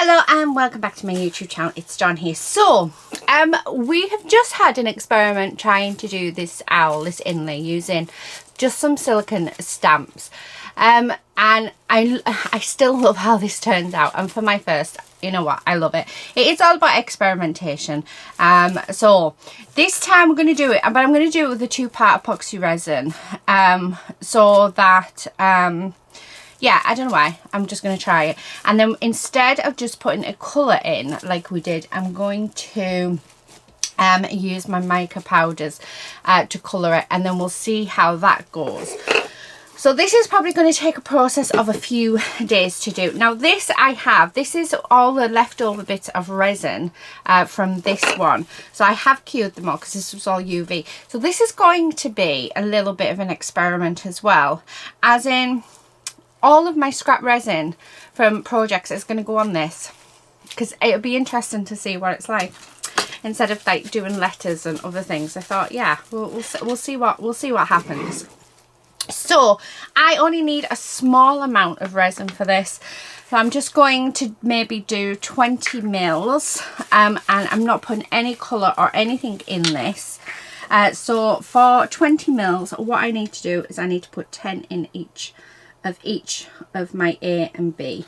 Hello and welcome back to my YouTube channel. It's Dawn here. So we have just had an experiment trying to do this owl, this inlay, using just some silicone stamps, and I still love how this turns out. And for my first, you know what, I love it. It is all about experimentation. So this time we're going to do it, but I'm going to do it with a 2-part epoxy resin, so that yeah, I don't know why, I'm just going to try it. And then instead of just putting a colour in like we did, I'm going to use my mica powders to colour it, and then we'll see how that goes. So this is probably going to take a process of a few days to do. Now this this is all the leftover bits of resin from this one. So I have cured them all because this was all UV. So this is going to be a little bit of an experiment as well, as in all of my scrap resin from projects is going to go on this, because it'll be interesting to see what it's like. Instead of like doing letters and other things, I thought, yeah, we'll see what happens. So I only need a small amount of resin for this, so I'm just going to maybe do 20 mils, and I'm not putting any colour or anything in this. So for 20 mils, what I need to do is I need to put 10 in each of my A and B.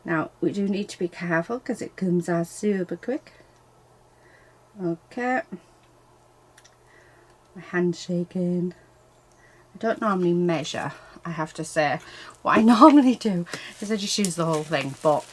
Now we do need to be careful because it comes out super quick. Okay, my hand's shaking. I don't normally measure, I have to say. What I normally do is I just use the whole thing, but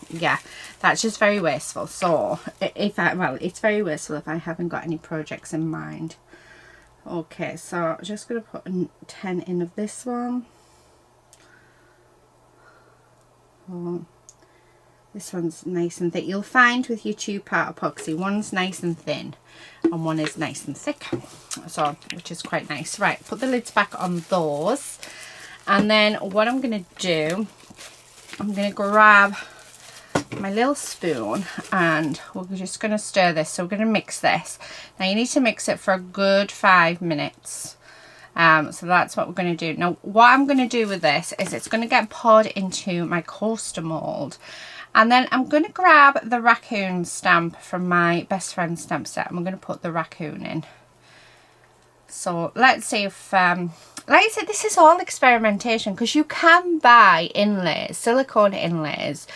yeah, that's just very wasteful. So it's very wasteful if I haven't got any projects in mind. Okay, so I'm just going to put 10 in of this one. Oh, this one's nice and thick. You'll find with your 2-part epoxy, one's nice and thin and one is nice and thick, so which is quite nice. Right, put the lids back on those, and then what I'm going to do, I'm going to grab my little spoon and we're just going to stir this. So we're going to mix this. Now you need to mix it for a good 5 minutes. So that's what we're going to do. Now what I'm going to do with this is it's going to get poured into my coaster mould, and then I'm going to grab the raccoon stamp from my best friend stamp set, and we're going to put the raccoon in. So let's see if like I said, this is all experimentation, because you can buy inlays, silicone inlays,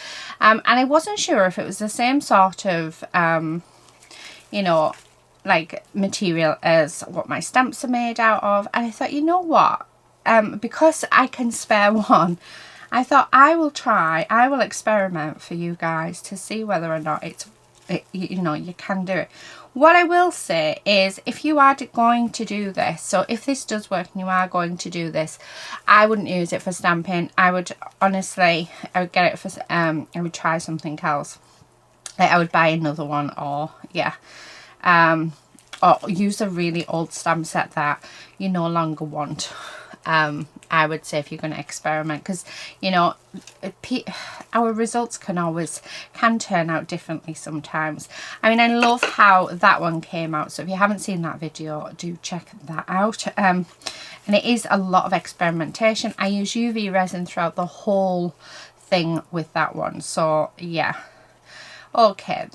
and I wasn't sure if it was the same sort of you know, like material as what my stamps are made out of. And I thought, you know what, because I can spare one, I thought I will experiment for you guys to see whether or not you know, you can do it. What I will say is, if you are going to do this, so if this does work and you are going to do this, I wouldn't use it for stamping. I would honestly, I would get it for I would try something else. Like I would buy another one, or yeah, or use a really old stamp set that you no longer want. I would say, if you're going to experiment, because you know, our results can turn out differently sometimes. I mean, I love how that one came out, so if you haven't seen that video, do check that out. And it is a lot of experimentation. I use UV resin throughout the whole thing with that one, so yeah. Okay,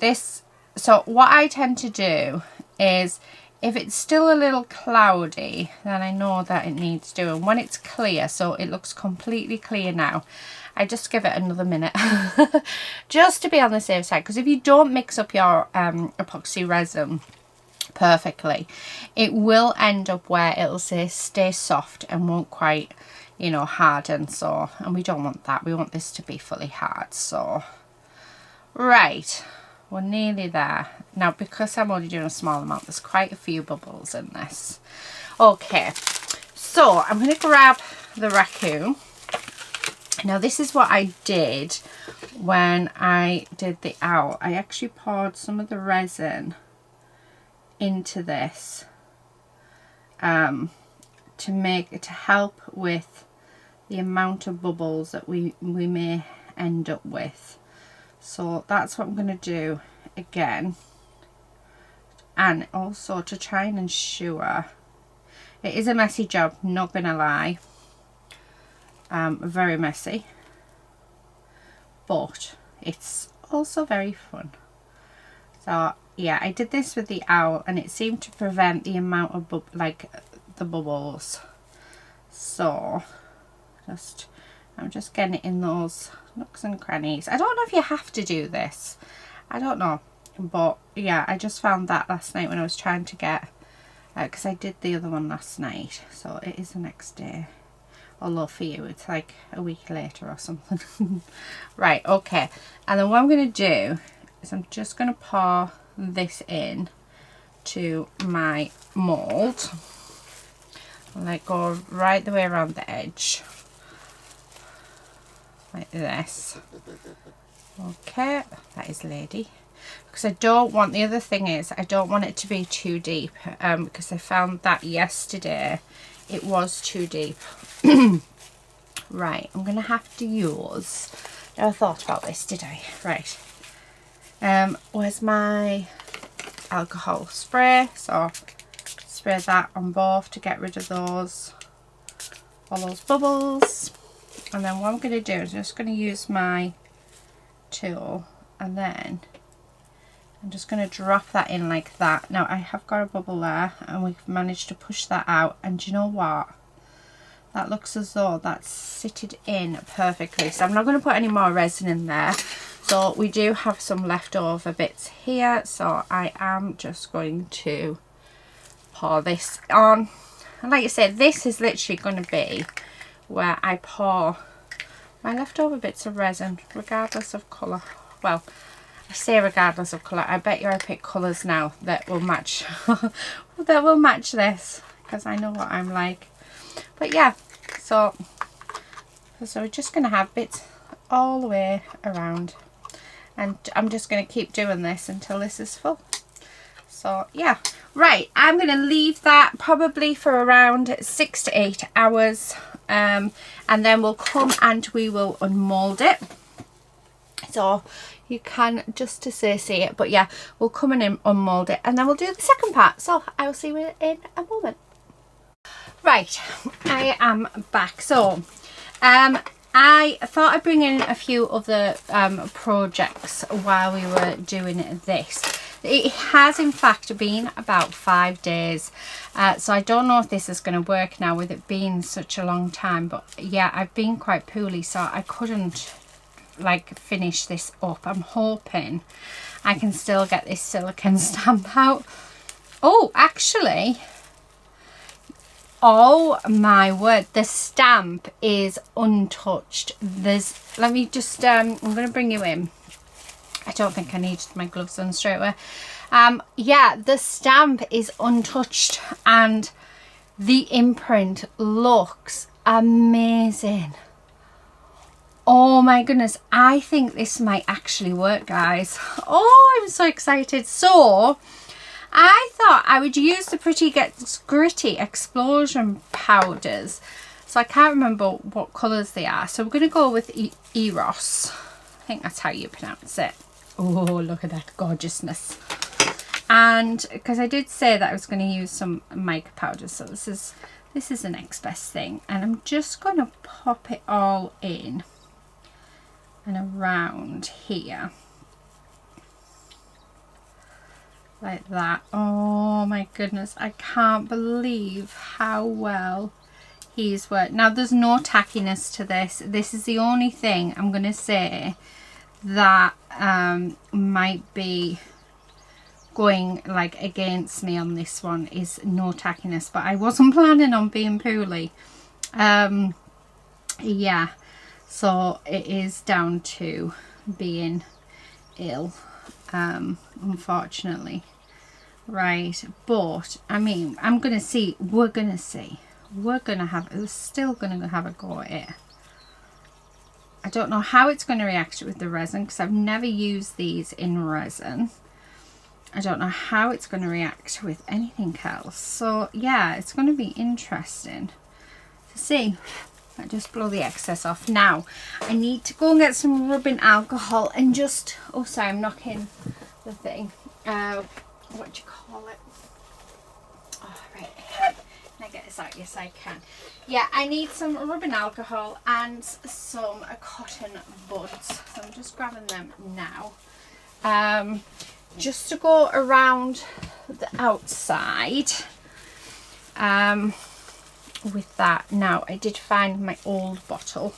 so what I tend to do is, if it's still a little cloudy, then I know that it needs doing. When it's clear, so it looks completely clear now, I just give it another minute just to be on the safe side, because if you don't mix up your epoxy resin perfectly, it will end up where it'll stay soft and won't quite, you know, harden. So, and we don't want that. We want this to be fully hard. So right, we're nearly there. Now, because I'm only doing a small amount, there's quite a few bubbles in this. Okay, so I'm going to grab the raccoon. Now, this is what I did when I did the owl. I actually poured some of the resin into this to help with the amount of bubbles that we may end up with. So that's what I'm going to do again, and also to try and ensure, it is a messy job, not gonna lie, very messy, but it's also very fun. So yeah, I did this with the owl and it seemed to prevent the amount of the bubbles. So I'm just getting it in those nooks and crannies. I don't know if you have to do this, I don't know, but yeah, I just found that last night when I was trying to get, because I did the other one last night, so it is the next day, although for you it's like a week later or something. Right, okay, and then what I'm going to do is I'm just going to pour this in to my mould and like go right the way around the edge like this. Okay, that is lady, because I don't want, the other thing is I don't want it to be too deep, because I found that yesterday it was too deep. Right, I'm gonna have to use, never thought about this, did I? Right, where's my alcohol spray? So spray that on both to get rid of all those bubbles. And then what I'm going to do is just going to use my tool and then I'm just going to drop that in like that. Now I have got a bubble there and we've managed to push that out, and do you know what? That looks as though that's sitted in perfectly. So I'm not going to put any more resin in there. So we do have some leftover bits here, so I am just going to pour this on. And like I said, this is literally going to be where I pour my leftover bits of resin, regardless of colour. Well, I say regardless of colour, I bet you I pick colours now that will match that will match this, because I know what I'm like. But yeah, so we're just going to have bits all the way around, and I'm just going to keep doing this until this is full. So yeah, right, I'm going to leave that probably for around 6 to 8 hours, and then we'll come and we will unmold it. So you can just to say see it, but yeah, we'll come in and unmold it, and then we'll do the second part. So I will see you in a moment. Right, I am back. So I thought I'd bring in a few other projects while we were doing this. It has in fact been about 5 days, so I don't know if this is going to work now with it being such a long time, but yeah, I've been quite poorly, so I couldn't like finish this up. I'm hoping I can still get this silicone stamp out. Oh, actually, oh my word, the stamp is untouched. Let me just I'm going to bring you in. I don't think I needed my gloves on straight away. Yeah, the stamp is untouched and the imprint looks amazing. Oh my goodness, I think this might actually work, guys. Oh, I'm so excited. So I thought I would use the Pretty Gets Gritty explosion powders. So I can't remember what colours they are. So we're going to go with Eros. I think that's how you pronounce it. Oh, look at that gorgeousness. And because I did say that I was going to use some mica powder, so this is the next best thing. And I'm just going to pop it all in and around here. Like that. Oh my goodness, I can't believe how well he's worked. Now there's no tackiness to this. This is the only thing I'm going to say that might be going like against me on this one, is no tackiness, but I wasn't planning on being poorly. Yeah, so it is down to being ill, unfortunately. Right, but I mean, we're gonna see, we're still gonna have a go at it. I don't know how it's going to react with the resin, because I've never used these in resin. I don't know how it's going to react with anything else. So yeah, it's going to be interesting to see. I just blow the excess off. Now I need to go and get some rubbing alcohol and just, oh sorry, I'm knocking the thing. What do you call it? Oh, right, I get this out? Yes, I can. Yeah, I need some rubbing alcohol and some cotton buds. So I'm just grabbing them now. Just to go around the outside. With that. Now, I did find my old bottle.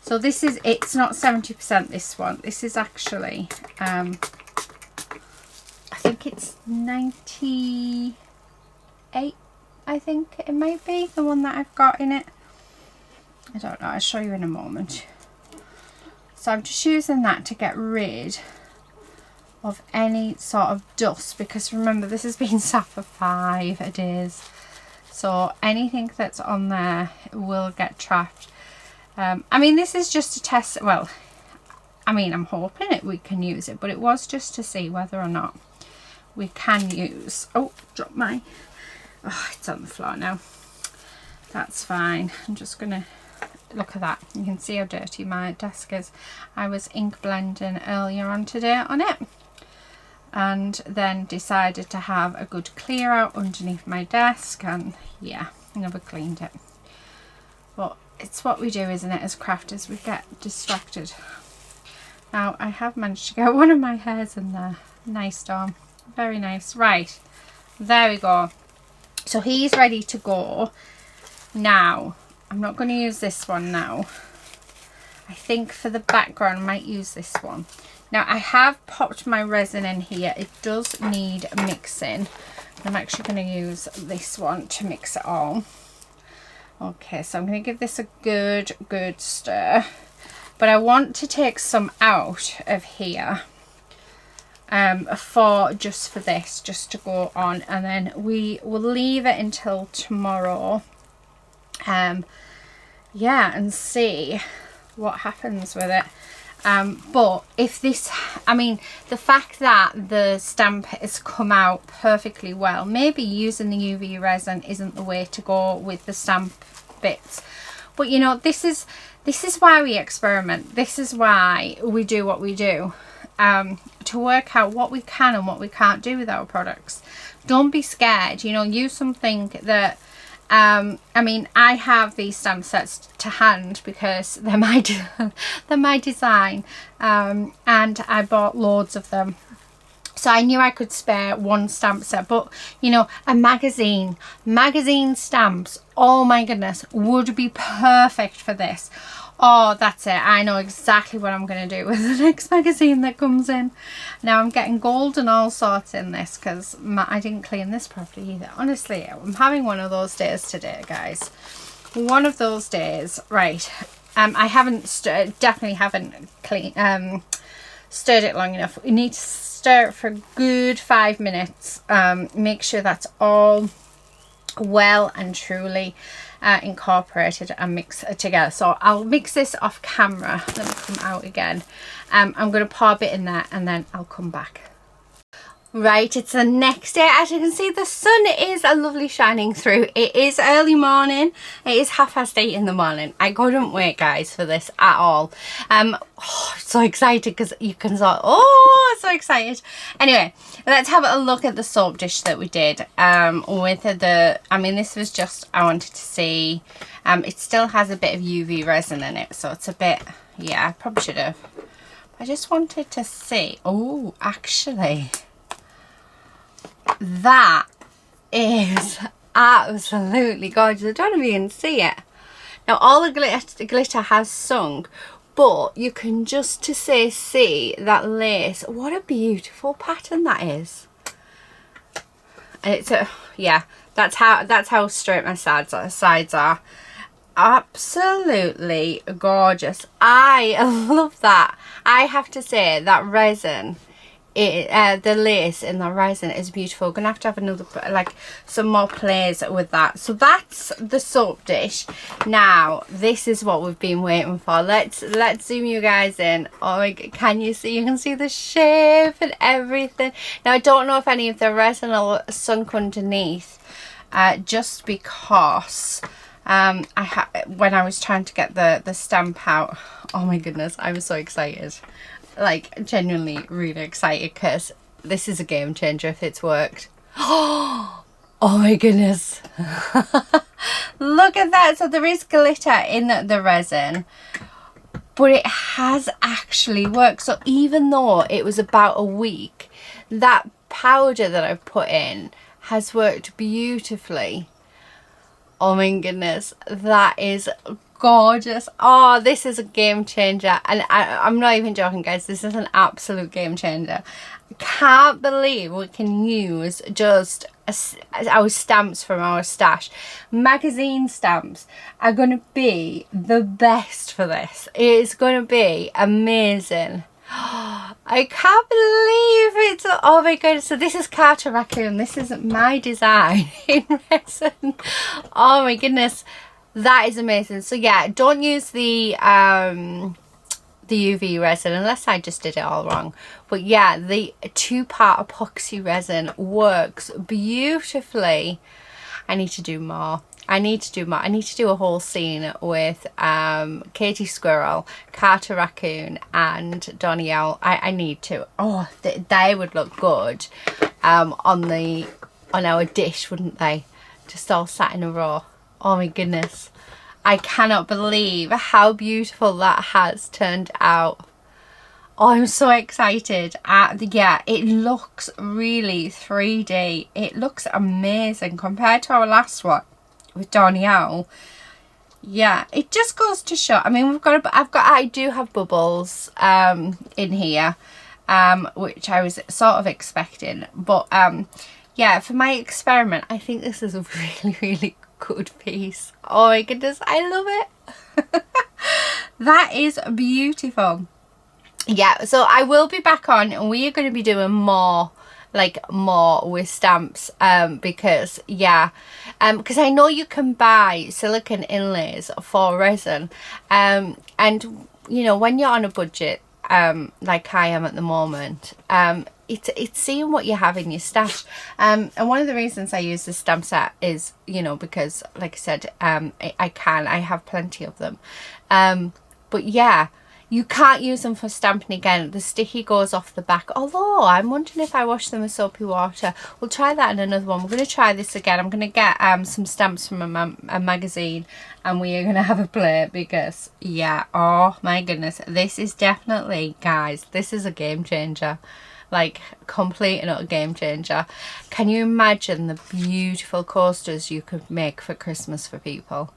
So this is, it's not 70% this one. This is actually, I think it's 98, I think it might be, the one that I've got in it. I don't know, I'll show you in a moment. So I'm just using that to get rid of any sort of dust, because remember, this has been sat for 5 days. So anything that's on there will get trapped. I mean, this is just a test. Well, I mean, I'm hoping we can use it, but it was just to see whether or not we can use. Oh, drop my. Oh, it's on the floor now. That's fine. I'm just gonna look at that. You can see how dirty my desk is. I was ink blending earlier on today on it, and then decided to have a good clear out underneath my desk, and yeah, never cleaned it. But it's what we do, isn't it, as crafters? We get distracted. Now, I have managed to get one of my hairs in there. Nice, Dom. Very nice. Right, there we go. So he's ready to go. Now, I'm not going to use this one now. I think for the background, I might use this one. Now, I have popped my resin in here. It does need mixing. I'm actually going to use this one to mix it all. Okay, so I'm going to give this a good stir. But I want to take some out of here just for this, just to go on. And then we will leave it until tomorrow. Yeah, and see what happens with it. But if this, I mean, the fact that the stamp has come out perfectly well, maybe using the UV resin isn't the way to go with the stamp bits. But you know, this is why we experiment. This is why we do what we do, to work out what we can and what we can't do with our products. Don't be scared, you know, use something that I mean, I have these stamp sets to hand because they're my design, and I bought loads of them. So I knew I could spare one stamp set, but you know, a magazine stamps, oh my goodness, would be perfect for this. Oh, that's it. I know exactly what I'm going to do with the next magazine that comes in. Now I'm getting gold and all sorts in this because I didn't clean this properly either. Honestly, I'm having one of those days today, guys. One of those days. Right. I definitely haven't stirred it long enough. We need to stir it for a good 5 minutes. Make sure that's all well and truly incorporated and mix it together. So I'll mix this off camera. Let me come out again. I'm going to pour a bit in there and then I'll come back. Right, it's the next day. As you can see, the sun is lovely shining through. It is early morning. It is 8:30 in the morning. I couldn't wait, guys, for this at all. Oh, so excited because you can sort. Oh, so excited. Anyway, let's have a look at the soap dish that we did. With the, I mean, this was just, I wanted to see. It still has a bit of UV resin in it, so it's a bit. Yeah, I probably should have. I just wanted to see. Oh, actually. That is absolutely gorgeous. I don't know if you can see it. Now all the glitter has sunk, but you can just see that lace. What a beautiful pattern that is. And it's a, yeah, that's how straight my sides are. Absolutely gorgeous. I love that. I have to say that resin, the lace in the resin is beautiful. Gonna have to have another, like, some more plays with that. So that's the soap dish. Now this is what we've been waiting for. Let's zoom you guys in. Oh, can you see? You can see the shape and everything. Now I don't know if any of the resin are sunk underneath, just because when I was trying to get the stamp out. Oh my goodness, I was so excited. Like, genuinely really excited because this is a game changer if it's worked. Oh, Oh my goodness. Look at that. So there is glitter in the resin, but it has actually worked. So even though it was about a week, that powder that I've put in has worked beautifully. Oh my goodness, that is gorgeous. Oh, this is a game changer. And I'm not even joking, guys. This is an absolute game changer. I can't believe we can use just our stamps from our stash. Magazine stamps are going to be the best for this. It's going to be amazing. I can't believe it's, oh my goodness. So this is Carter Raccoon. This is my design in resin. Oh my goodness, that is amazing. So yeah, don't use the UV resin unless I just did it all wrong. But yeah, the 2-part epoxy resin works beautifully. I need to do more. I need to do a whole scene with Katie Squirrel, Carter Raccoon and Donny Owl. I need to. Oh, they would look good on our dish, wouldn't they? Just all sat in a row. Oh my goodness. I cannot believe how beautiful that has turned out. Oh, I'm so excited. Yeah, it looks really 3D. It looks amazing compared to our last one with Donny Owl. Yeah, it just goes to show. I mean, I do have bubbles in here, which I was sort of expecting. But yeah, for my experiment, I think this is a really, really good piece. Oh my goodness, I love it. That is beautiful. Yeah, so I will be back on and we are going to be doing more with stamps because yeah, because I know you can buy silicone inlays for resin, and you know, when you're on a budget like I am at the moment, it's seeing what you have in your stash, and one of the reasons I use this stamp set is, you know, because like I said, I have plenty of them, but yeah, you can't use them for stamping again. The sticky goes off the back. Although I'm wondering if I wash them with soapy water. We'll try that in another one. We're going to try this again. I'm going to get some stamps from a magazine and we are going to have a play because, yeah, oh my goodness. This is definitely, guys, this is a game changer. Like, complete and utter game changer. Can you imagine the beautiful coasters you could make for Christmas for people?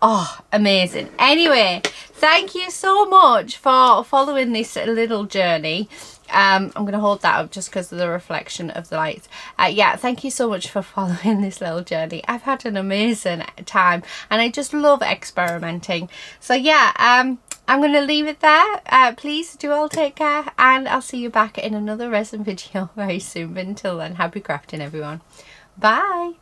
Oh, amazing. Anyway, thank you so much for following this little journey. I'm going to hold that up just because of the reflection of the lights. Yeah, thank you so much for following this little journey. I've had an amazing time and I just love experimenting. So yeah, I'm going to leave it there. Please do all take care and I'll see you back in another resin video very soon. But until then, happy crafting everyone. Bye.